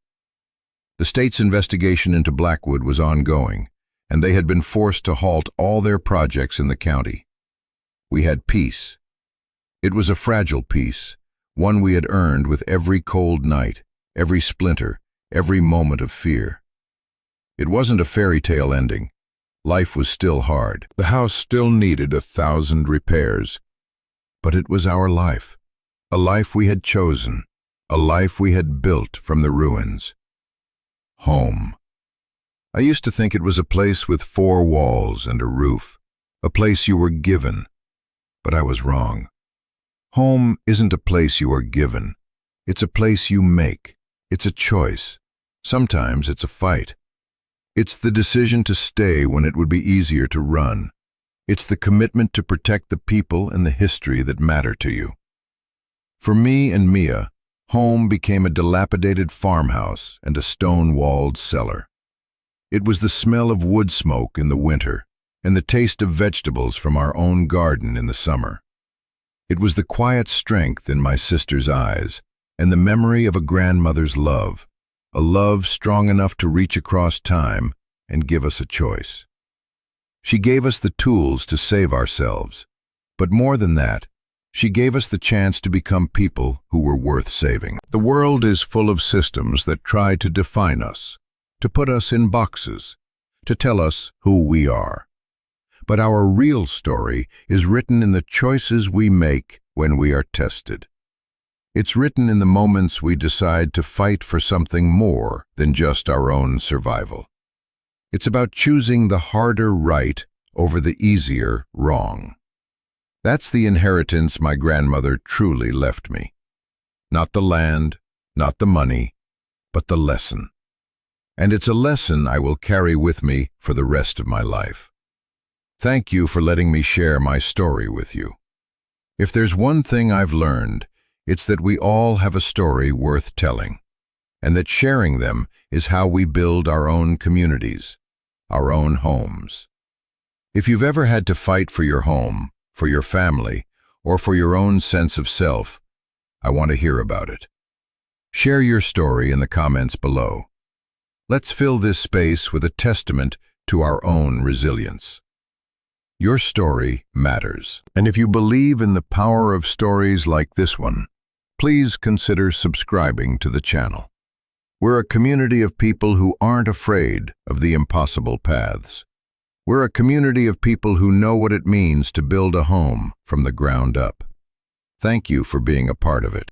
The state's investigation into Blackwood was ongoing, and they had been forced to halt all their projects in the county. We had peace. It was a fragile peace, one we had earned with every cold night, every splinter, every moment of fear. It wasn't a fairy tale ending. Life was still hard. The house still needed 1,000 repairs. But it was our life, a life we had chosen, a life we had built from the ruins. Home. I used to think it was a place with 4 walls and a roof, a place you were given. But I was wrong. Home isn't a place you are given. It's a place you make. It's a choice. Sometimes it's a fight. It's the decision to stay when it would be easier to run. It's the commitment to protect the people and the history that matter to you. For me and Mia, home became a dilapidated farmhouse and a stone-walled cellar. It was the smell of wood smoke in the winter and the taste of vegetables from our own garden in the summer. It was the quiet strength in my sister's eyes and the memory of a grandmother's love, a love strong enough to reach across time and give us a choice. She gave us the tools to save ourselves, but more than that, she gave us the chance to become people who were worth saving. The world is full of systems that try to define us, to put us in boxes, to tell us who we are. But our real story is written in the choices we make when we are tested. It's written in the moments we decide to fight for something more than just our own survival. It's about choosing the harder right over the easier wrong. That's the inheritance my grandmother truly left me. Not the land, not the money, but the lesson. And it's a lesson I will carry with me for the rest of my life. Thank you for letting me share my story with you. If there's one thing I've learned, it's that we all have a story worth telling, and that sharing them is how we build our own communities, our own homes. If you've ever had to fight for your home, for your family, or for your own sense of self, I want to hear about it. Share your story in the comments below. Let's fill this space with a testament to our own resilience. Your story matters. And if you believe in the power of stories like this one, please consider subscribing to the channel. We're a community of people who aren't afraid of the impossible paths. We're a community of people who know what it means to build a home from the ground up. Thank you for being a part of it.